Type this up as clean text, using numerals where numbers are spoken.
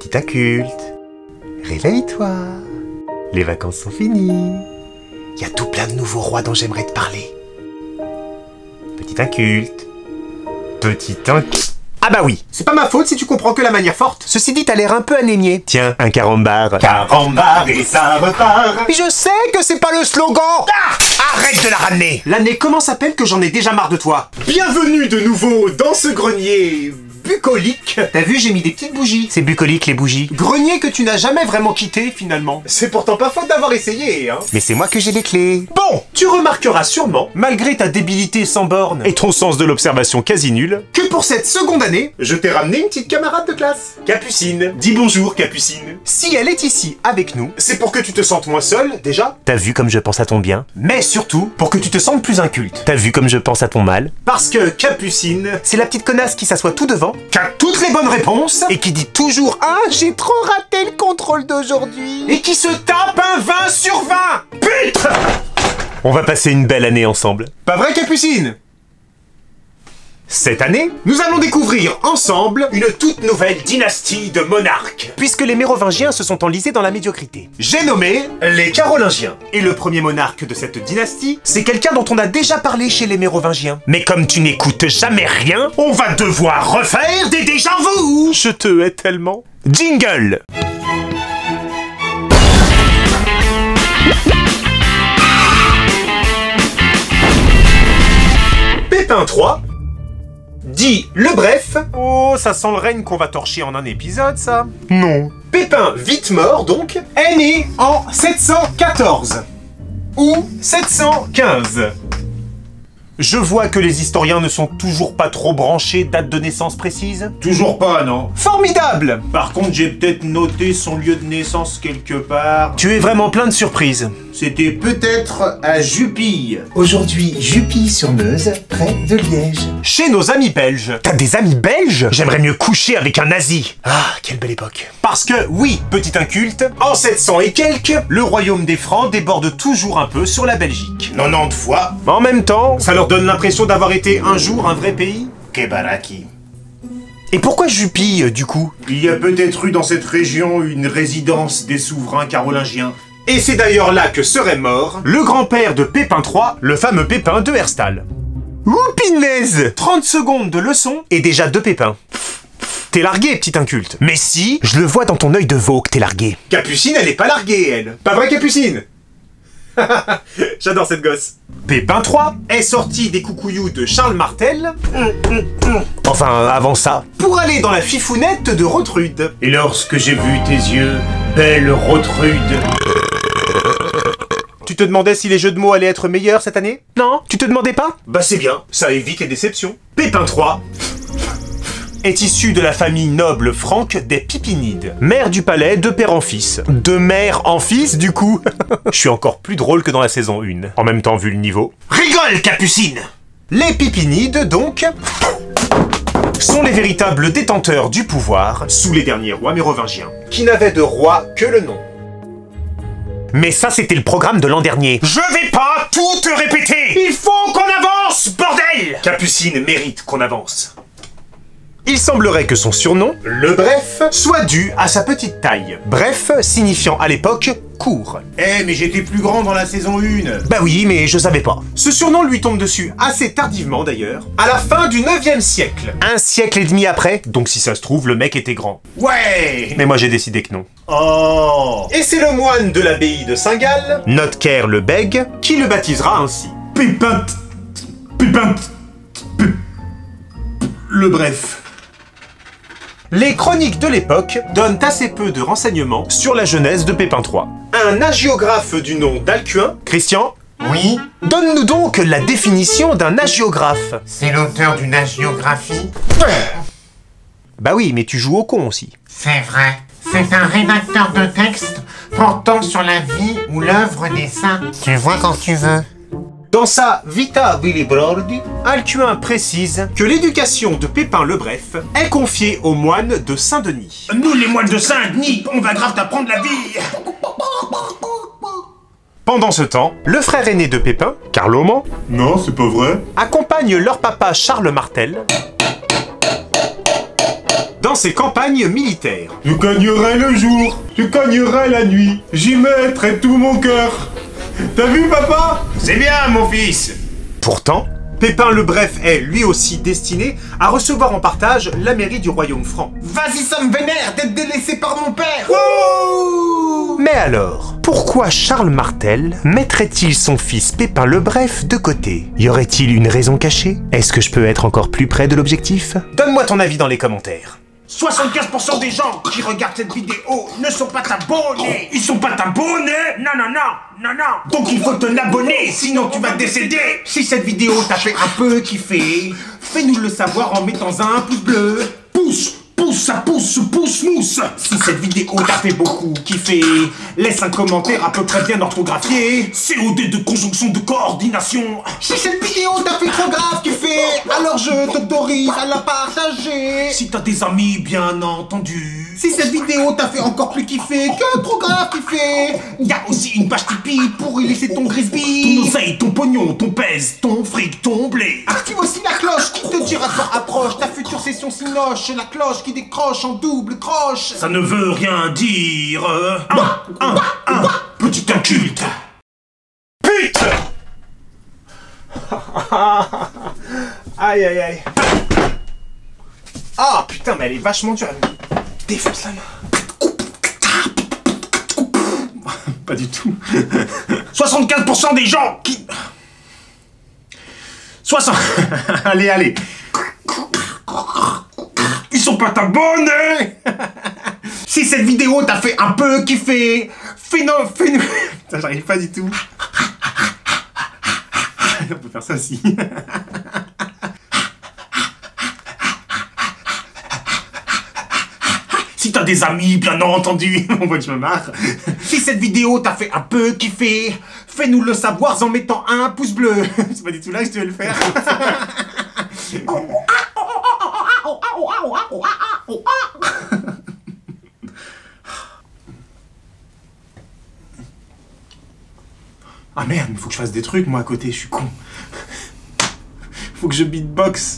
Petit inculte, réveille-toi. Les vacances sont finies. Il y a tout plein de nouveaux rois dont j'aimerais te parler. Petit inculte. Petit inculte. Ah bah oui, c'est pas ma faute si tu comprends que la manière forte. Ceci dit, t'as l'air un peu anémié. Tiens, un carambar. Carambar et ça repart. Mais je sais que c'est pas le slogan. Ah, arrête de la ramener. L'année commence à peine que j'en ai déjà marre de toi. Bienvenue de nouveau dans ce grenier bucolique. T'as vu, j'ai mis des petites bougies. C'est bucolique les bougies. Grenier que tu n'as jamais vraiment quitté finalement. C'est pourtant pas faute d'avoir essayé, hein. Mais c'est moi que j'ai les clés. Bon, tu remarqueras sûrement, Malgré ta débilité sans borne et ton sens de l'observation quasi nul, que pour cette seconde année, je t'ai ramené une petite camarade de classe. Capucine. Dis bonjour, Capucine. si elle est ici avec nous, C'est pour que tu te sentes moins seul, déjà, t'as vu comme je pense à ton bien, mais surtout pour que tu te sentes plus inculte. t'as vu comme je pense à ton mal, Parce que Capucine, c'est la petite connasse qui s'assoit tout devant qui a toutes les bonnes réponses et qui dit toujours « Ah, j'ai trop raté le contrôle d'aujourd'hui !» et qui se tape un 20 sur 20. Putain. On va passer une belle année ensemble. Pas vrai, Capucine? Cette année, Nous allons découvrir ensemble une toute nouvelle dynastie de monarques. puisque les Mérovingiens se sont enlisés dans la médiocrité. J'ai nommé les Carolingiens. Et le premier monarque de cette dynastie, c'est quelqu'un dont on a déjà parlé chez les Mérovingiens. Mais comme tu n'écoutes jamais rien, On va devoir refaire des déjà-vu. je te hais tellement. Jingle! Pépin III, dit le Bref, Oh, ça sent le règne qu'on va torcher en un épisode, ça. non. Pépin vite mort donc, est né en 714 ou 715. Je vois que les historiens ne sont toujours pas trop branchés date de naissance précise. Toujours pas, non. Formidable! Par contre, j'ai peut-être noté son lieu de naissance quelque part. Tu es vraiment plein de surprises. C'était peut-être à Jupille. Aujourd'hui, Jupille-sur-Meuse, près de Liège. Chez nos amis belges. T'as des amis belges? J'aimerais mieux coucher avec un nazi. Ah, quelle belle époque. Parce que, oui, petit inculte, En 700 et quelques, le royaume des Francs déborde toujours un peu sur la Belgique. 90 fois, En même temps, ça leur donne l'impression d'avoir été un jour un vrai pays. Kebaraki. et pourquoi Jupille, du coup? Il y a peut-être eu dans cette région une résidence des souverains carolingiens. Et c'est d'ailleurs là que serait mort Le grand-père de Pépin III, le fameux Pépin de Herstal. Ouh, pinaise! 30 secondes de leçon et déjà 2 pépins. T'es largué, petit inculte. Mais si, je le vois dans ton œil de veau que t'es largué. Capucine, elle est pas larguée, elle. Pas vrai, Capucine? J'adore cette gosse. Pépin III? Est sortie des coucouillous de Charles Martel Enfin, avant ça. pour aller dans la fifounette de Rotrude. Et lorsque j'ai vu tes yeux, belle Rotrude. Tu te demandais si les jeux de mots allaient être meilleurs cette année? Non? Tu te demandais pas? Bah c'est bien, ça évite les déceptions. Pépin III Est issu de la famille noble franque des Pipinides. Mère du palais de père en fils. De mère en fils, du coup. Je suis encore plus drôle que dans la saison 1. En même temps, vu le niveau. rigole, Capucine. Les Pipinides, donc, sont les véritables détenteurs du pouvoir, Sous les derniers rois mérovingiens, qui n'avaient de roi que le nom. mais ça c'était le programme de l'an dernier. Je vais pas tout te répéter. Il faut qu'on avance, bordel. Capucine mérite qu'on avance. Il semblerait que son surnom Le Bref. soit dû à sa petite taille. Bref, signifiant à l'époque court. Eh, mais j'étais plus grand dans la saison 1. Bah oui, mais je savais pas. Ce surnom lui tombe dessus assez tardivement d'ailleurs, à la fin du 9e siècle. Un siècle et demi après, donc si ça se trouve, le mec était grand. Ouais. Mais moi j'ai décidé que non. Oh. Et c'est le moine de l'abbaye de Saint-Gall Notker le Bègue, qui le baptisera ainsi. Pépin. Le Bref. les chroniques de l'époque donnent assez peu de renseignements sur la jeunesse de Pépin III. Un hagiographe du nom d'Alcuin. Christian, Oui, donne-nous donc la définition d'un hagiographe. c'est l'auteur d'une hagiographie. Bah oui, mais tu joues au con aussi. C'est vrai. C'est un rédacteur de texte portant sur la vie ou l'œuvre des saints. Tu vois quand tu veux. Dans sa Vita Vilibrordi, Alcuin précise que l'éducation de Pépin le Bref est confiée aux moines de Saint-Denis. Nous, les moines de Saint-Denis, on va grave t'apprendre la vie. Pendant ce temps, le frère aîné de Pépin, Carloman, Non, c'est pas vrai. accompagne leur papa Charles Martel dans ses campagnes militaires. Je cognerai le jour, je cognerai la nuit, j'y mettrai tout mon cœur. T'as vu, papa? C'est bien, mon fils. Pourtant, Pépin le Bref est lui aussi destiné à recevoir en partage la mairie du royaume franc. Vas-y, ça me vénère d'être délaissé par mon père. Mais alors, pourquoi Charles Martel mettrait-il son fils Pépin le Bref de côté? Y aurait-il une raison cachée? Est-ce que je peux être encore plus près de l'objectif? Donne-moi ton avis dans les commentaires. 75% des gens qui regardent cette vidéo ne sont pas abonnés. Ils sont pas abonnés? Non, non, non, non, non. Donc il faut te l'abonner, sinon tu vas décéder. Si cette vidéo t'a fait un peu kiffer, fais-nous le savoir en mettant un pouce bleu. Pousse, pousse, ça pousse, pousse, mousse. Si cette vidéo t'a fait beaucoup kiffer, laisse un commentaire à peu près bien orthographié. COD de conjonction de coordination. Si cette vidéo t'a fait trop grave kiffer, alors je t'autorise à la partager. Si t'as des amis, bien entendu. Si cette vidéo t'a fait encore plus kiffer que trop grave kiffer, Y a aussi une page Tipeee pour y laisser ton ton grisby. oseille, ton pognon, ton pèse, ton fric, ton blé. Active aussi la cloche qui te dira quand approche ta future session sinoche. La cloche qui décroche en double croche. Ça ne veut rien dire. Petit inculte. Putain. Aïe aïe aïe. Ah putain, mais elle est vachement dure. Elle me défonce la main. Pas du tout. 75% des gens qui... 60. Allez, allez. Ils sont pas abonnés. Si cette vidéo t'a fait un peu kiffer, fais-nous... Putain, j'arrive pas du tout. On peut faire ça aussi. Si t'as des amis, bien entendu. On voit que je me marre. Si cette vidéo t'a fait un peu kiffer, fais-nous le savoir en mettant un pouce bleu. C'est pas du tout là que je devais le faire. Ah merde, il faut que je fasse des trucs moi à côté, je suis con. Faut que je beatbox.